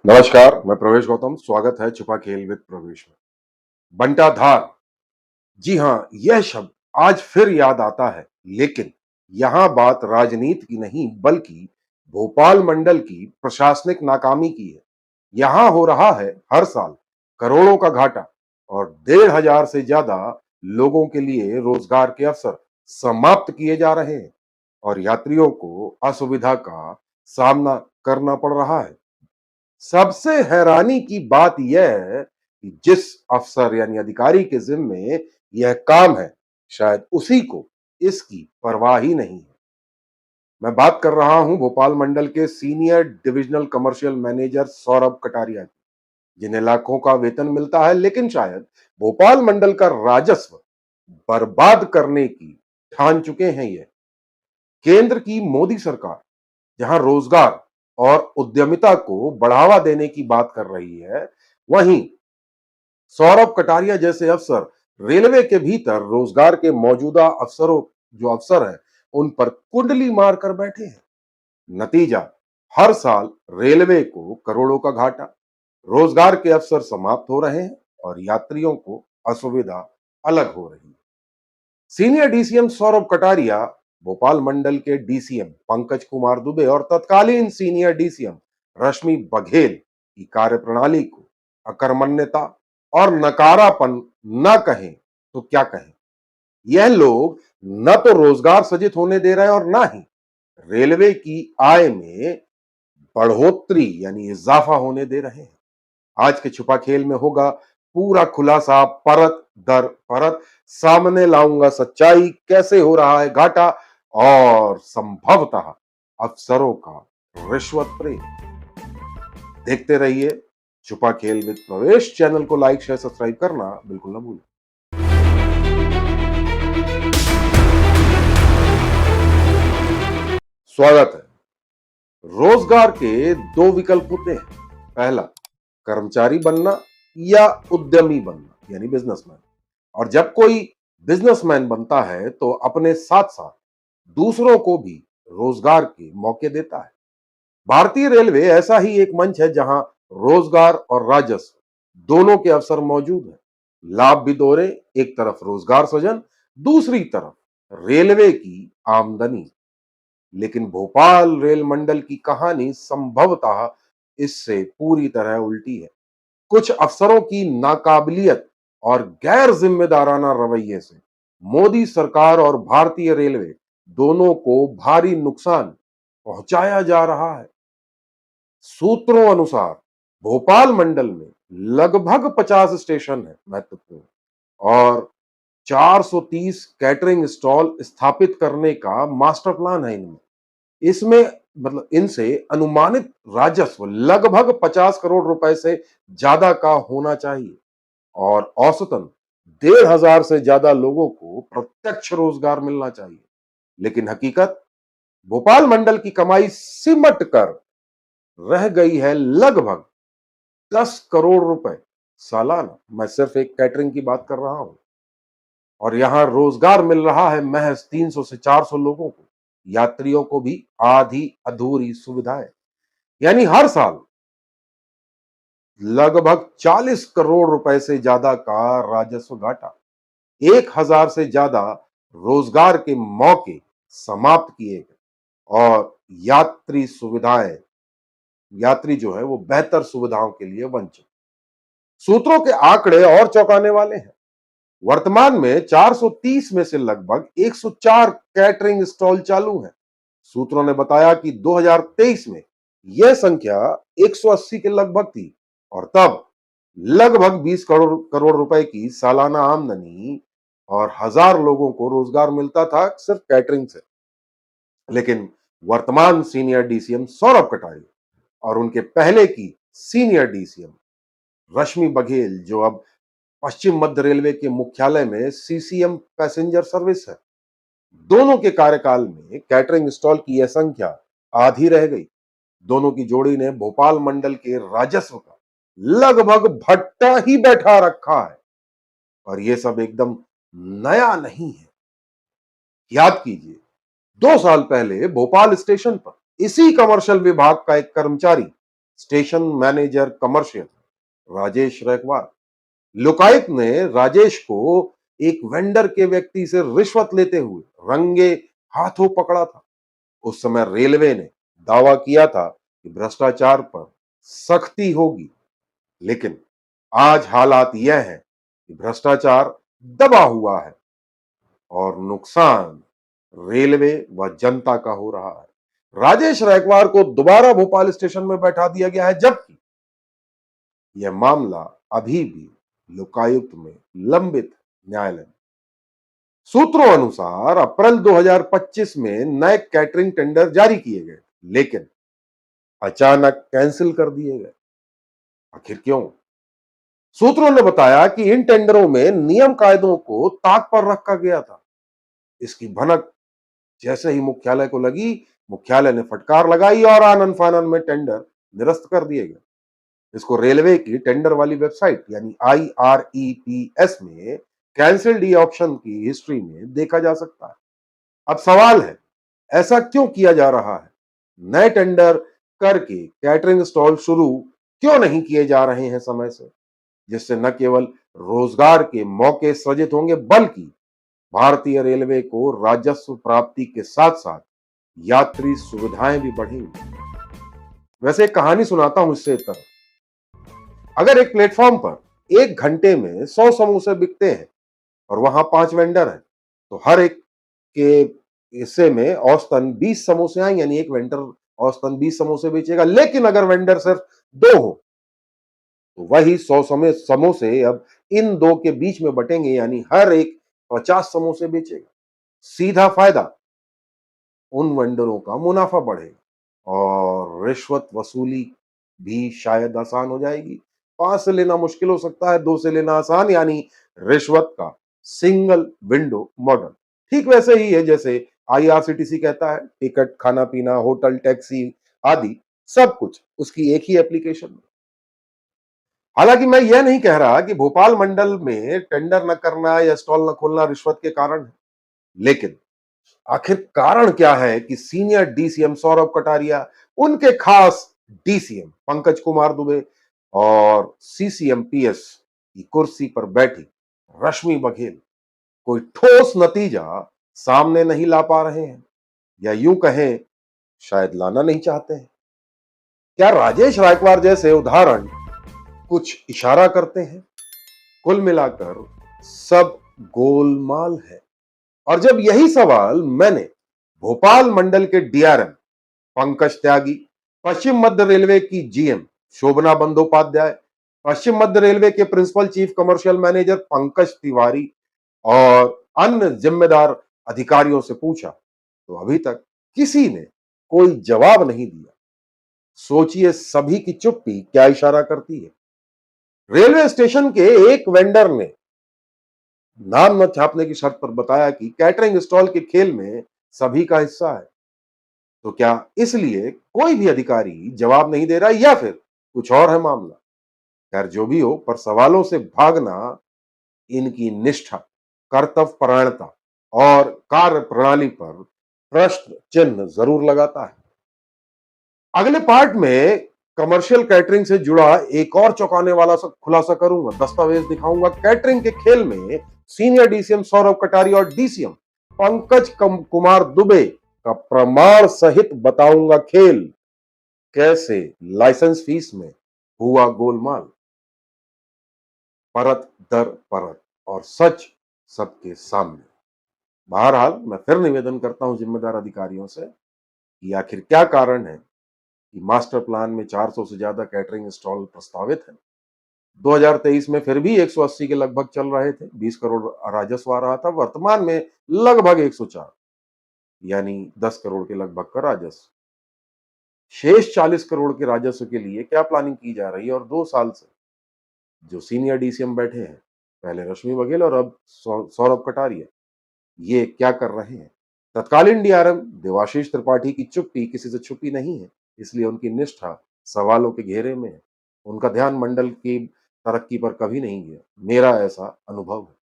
नमस्कार, मैं प्रवेश गौतम। स्वागत है छुपा खेल विद प्रवेश में। बंटाधार, जी हाँ, यह शब्द आज फिर याद आता है, लेकिन यहाँ बात राजनीति की नहीं बल्कि भोपाल मंडल की प्रशासनिक नाकामी की है। यहाँ हो रहा है हर साल करोड़ों का घाटा और 1,500 से ज्यादा लोगों के लिए रोजगार के अवसर समाप्त किए जा रहे हैं और यात्रियों को असुविधा का सामना करना पड़ रहा है। सबसे हैरानी की बात यह है कि जिस अफसर यानी अधिकारी के जिम्मे यह काम है, शायद उसी को इसकी परवाह ही नहीं है। मैं बात कर रहा हूं भोपाल मंडल के senior divisional commercial manager Saurabh Kataria की, जिन्हें लाखों का वेतन मिलता है, लेकिन शायद भोपाल मंडल का राजस्व बर्बाद करने की ठान चुके हैं। ये केंद्र की मोदी सरकार जहां रोजगार और उद्यमिता को बढ़ावा देने की बात कर रही है, वहीं सौरभ कटारिया जैसे अफसर रेलवे के भीतर रोजगार के मौजूदा अफसरों जो अफसर हैं, उन पर कुंडली मारकर बैठे हैं। नतीजा, हर साल रेलवे को करोड़ों का घाटा, रोजगार के अवसर समाप्त हो रहे हैं और यात्रियों को असुविधा अलग हो रही है। सीनियर डीसीएम सौरभ कटारिया, भोपाल मंडल के डीसीएम पंकज कुमार दुबे और तत्कालीन सीनियर डीसीएम रश्मि बघेल की कार्यप्रणाली को अकर्मण्यता और नकारापन न कहें तो क्या कहें। यह लोग न तो रोजगार सृजित होने दे रहे हैं और न ही रेलवे की आय में बढ़ोतरी यानी इजाफा होने दे रहे हैं। आज के छुपा खेल में होगा पूरा खुलासा, परत दर परत सामने लाऊंगा सच्चाई, कैसे हो रहा है घाटा और संभवतः अफसरों का रिश्वत प्रेम। देखते रहिए छुपा खेल विद प्रवेश। चैनल को लाइक शेयर सब्सक्राइब करना बिल्कुल ना भूलें। स्वागत है। रोजगार के दो विकल्प होते हैं। पहला, कर्मचारी बनना या उद्यमी बनना यानी बिजनेसमैन। और जब कोई बिजनेसमैन बनता है तो अपने साथ साथ दूसरों को भी रोजगार के मौके देता है। भारतीय रेलवे ऐसा ही एक मंच है जहां रोजगार और राजस्व दोनों के अवसर मौजूद हैं। लाभ भी दोहरे, एक तरफ रोजगार सृजन, दूसरी तरफ रेलवे की आमदनी। लेकिन भोपाल रेल मंडल की कहानी संभवतः इससे पूरी तरह उल्टी है। कुछ अफसरों की नाकाबिलियत और गैर जिम्मेदाराना रवैये से मोदी सरकार और भारतीय रेलवे दोनों को भारी नुकसान पहुंचाया जा रहा है। सूत्रों अनुसार भोपाल मंडल में लगभग 50 स्टेशन है महत्वपूर्ण और 430 कैटरिंग स्टॉल स्थापित करने का मास्टर प्लान है इनमें। इसमें मतलब इनसे अनुमानित राजस्व लगभग 50 करोड़ रुपए से ज्यादा का होना चाहिए और औसतन 1,500 से ज्यादा लोगों को प्रत्यक्ष रोजगार मिलना चाहिए। लेकिन हकीकत, भोपाल मंडल की कमाई सिमट कर रह गई है लगभग 10 करोड़ रुपए सालाना। मैं सिर्फ एक कैटरिंग की बात कर रहा हूं और यहां रोजगार मिल रहा है महज 300 से 400 लोगों को, यात्रियों को भी आधी अधूरी सुविधाएं। यानी हर साल लगभग 40 करोड़ रुपए से ज्यादा का राजस्व घाटा, 1,000 से ज्यादा रोजगार के मौके समाप्त किए गए और यात्री जो है वो बेहतर सुविधाओं के लिए वंचित। सूत्रों के आंकड़े और चौंकाने वाले हैं। वर्तमान में 430 में से लगभग 104 कैटरिंग स्टॉल चालू हैं। सूत्रों ने बताया कि 2023 में यह संख्या 180 के लगभग थी और तब लगभग 20 करोड़ करोड़ रुपए की सालाना आमदनी और 1,000 लोगों को रोजगार मिलता था सिर्फ कैटरिंग से। लेकिन वर्तमान सीनियर डीसीएम सौरभ कटारिया और उनके पहले की सीनियर डीसीएम रश्मि बघेल, जो अब पश्चिम मध्य रेलवे के मुख्यालय में सीसीएम पैसेंजर सर्विस है, दोनों के कार्यकाल में कैटरिंग स्टॉल की यह संख्या आधी रह गई। दोनों की जोड़ी ने भोपाल मंडल के राजस्व का लगभग भट्टा ही बैठा रखा है और यह सब एकदम नया नहीं है। याद कीजिए, 2 साल पहले भोपाल स्टेशन पर इसी कमर्शियल विभाग का एक कर्मचारी station manager commercial Rajesh Raikwar. Lokayukta ने राजेश को एक वेंडर के व्यक्ति से रिश्वत लेते हुए रंगे हाथों पकड़ा था। उस समय रेलवे ने दावा किया था कि भ्रष्टाचार पर सख्ती होगी, लेकिन आज हालात यह है कि भ्रष्टाचार दबा हुआ है और नुकसान रेलवे व जनता का हो रहा है। राजेश रैकवार को दोबारा भोपाल स्टेशन में बैठा दिया गया है, जबकि यह मामला अभी भी लोकायुक्त में लंबित न्यायालय में। सूत्रों अनुसार अप्रैल 2025 में नए कैटरिंग टेंडर जारी किए गए, लेकिन अचानक कैंसिल कर दिए गए। आखिर क्यों? सूत्रों ने बताया कि इन टेंडरों में नियम कायदों को ताक पर रखा गया था। इसकी भनक जैसे ही मुख्यालय को लगी, मुख्यालय ने फटकार लगाई और आनन फानन में टेंडर निरस्त कर दिए गए। इसको रेलवे की टेंडर वाली वेबसाइट यानी IREPS में कैंसिल्ड ई ऑप्शन की हिस्ट्री में देखा जा सकता है। अब सवाल है, ऐसा क्यों किया जा रहा है? नए टेंडर करके कैटरिंग स्टॉल शुरू क्यों नहीं किए जा रहे हैं समय से, जिससे न केवल रोजगार के मौके सृजित होंगे, बल्कि भारतीय रेलवे को राजस्व प्राप्ति के साथ साथ यात्री सुविधाएं भी बढ़ेंगी। वैसे एक कहानी सुनाता हूं इससे तरह। अगर एक प्लेटफॉर्म पर एक घंटे में 100 समोसे बिकते हैं और वहां 5 वेंडर हैं, तो हर एक के हिस्से में औसतन 20 समोसे आएंगे, यानी एक वेंडर औसतन 20 समोसे बेचेगा। लेकिन अगर वेंडर सिर्फ 2 हो, तो वही 100 समोसे अब इन 2 के बीच में बटेंगे, यानी हर एक 50 समोसे बेचेगा। सीधा फायदा उन वेंडरों का मुनाफा बढ़ेगा और रिश्वत वसूली भी शायद आसान हो जाएगी। 5 से लेना मुश्किल हो सकता है, 2 से लेना आसान, यानी रिश्वत का सिंगल विंडो मॉडल। ठीक वैसे ही है जैसे IRCTC कहता है, टिकट, खाना पीना, होटल, टैक्सी आदि सब कुछ उसकी एक ही एप्लीकेशन में। हालांकि मैं यह नहीं कह रहा कि भोपाल मंडल में टेंडर न करना या स्टॉल न खोलना रिश्वत के कारण है, लेकिन आखिर कारण क्या है कि सीनियर DCM सौरभ कटारिया, उनके खास DCM पंकज कुमार दुबे और CCMPS की कुर्सी पर बैठी रश्मि बघेल कोई ठोस नतीजा सामने नहीं ला पा रहे हैं, या यूं कहें शायद लाना नहीं चाहते हैं? क्या राजेश रायकवार जैसे उदाहरण कुछ इशारा करते हैं? कुल मिलाकर सब गोलमाल है। और जब यही सवाल मैंने भोपाल मंडल के DRM पंकज त्यागी, पश्चिम मध्य रेलवे की GM शोभना बंदोपाध्याय, पश्चिम मध्य रेलवे के principal chief commercial manager Pankaj Tiwari और अन्य जिम्मेदार अधिकारियों से पूछा, तो अभी तक किसी ने कोई जवाब नहीं दिया। सोचिए सभी की चुप्पी क्या इशारा करती है। रेलवे स्टेशन के एक वेंडर ने नाम न छापने की शर्त पर बताया कि कैटरिंग स्टॉल के खेल में सभी का हिस्सा है। तो क्या इसलिए कोई भी अधिकारी जवाब नहीं दे रहा, या फिर कुछ और है मामला? खैर जो भी हो, पर सवालों से भागना इनकी निष्ठा, कर्तव्य परायणता और कार्य प्रणाली पर प्रश्न चिन्ह जरूर लगाता है। अगले पार्ट में कमर्शियल कैटरिंग से जुड़ा एक और चौंकाने वाला सा खुलासा करूंगा, दस्तावेज दिखाऊंगा। कैटरिंग के खेल में सीनियर DCM सौरभ कटारी और DCM पंकज कुमार दुबे का प्रमाण सहित बताऊंगा खेल, कैसे लाइसेंस फीस में हुआ गोलमाल, परत दर परत, और सच सबके सामने। बहरहाल मैं फिर निवेदन करता हूं जिम्मेदार अधिकारियों से कि आखिर क्या कारण है कि मास्टर प्लान में 400 से ज्यादा कैटरिंग स्टॉल प्रस्तावित है। 2023 में फिर भी 180 के लगभग चल रहे थे, 20 करोड़ राजस्व आ रहा था। वर्तमान में लगभग 104, यानी 10 करोड़ के लगभग का राजस्व। शेष 40 करोड़ के राजस्व के लिए क्या प्लानिंग की जा रही है? और 2 साल से जो सीनियर DCM बैठे हैं, पहले रश्मि बघेल और अब सौरभ कटारिया, ये क्या कर रहे हैं? तत्कालीन DRM देवाशीष त्रिपाठी की चुप्पी किसी से छुपी नहीं है, इसलिए उनकी निष्ठा सवालों के घेरे में है। उनका ध्यान मंडल की तरक्की पर कभी नहीं गया, मेरा ऐसा अनुभव है।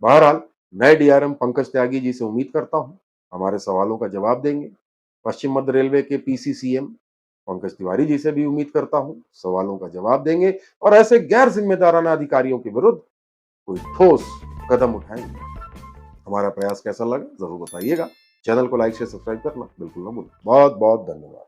बहरहाल नए DRM पंकज त्यागी जी से उम्मीद करता हूं हमारे सवालों का जवाब देंगे। पश्चिम मध्य रेलवे के PCCM पंकज तिवारी जी से भी उम्मीद करता हूं सवालों का जवाब देंगे और ऐसे गैर जिम्मेदाराना अधिकारियों के विरुद्ध कोई ठोस कदम उठाएंगे। हमारा प्रयास कैसा लगा जरूर बताइएगा। चैनल को लाइक शेयर सब्सक्राइब करना बिल्कुल ना भूलें। बहुत बहुत धन्यवाद।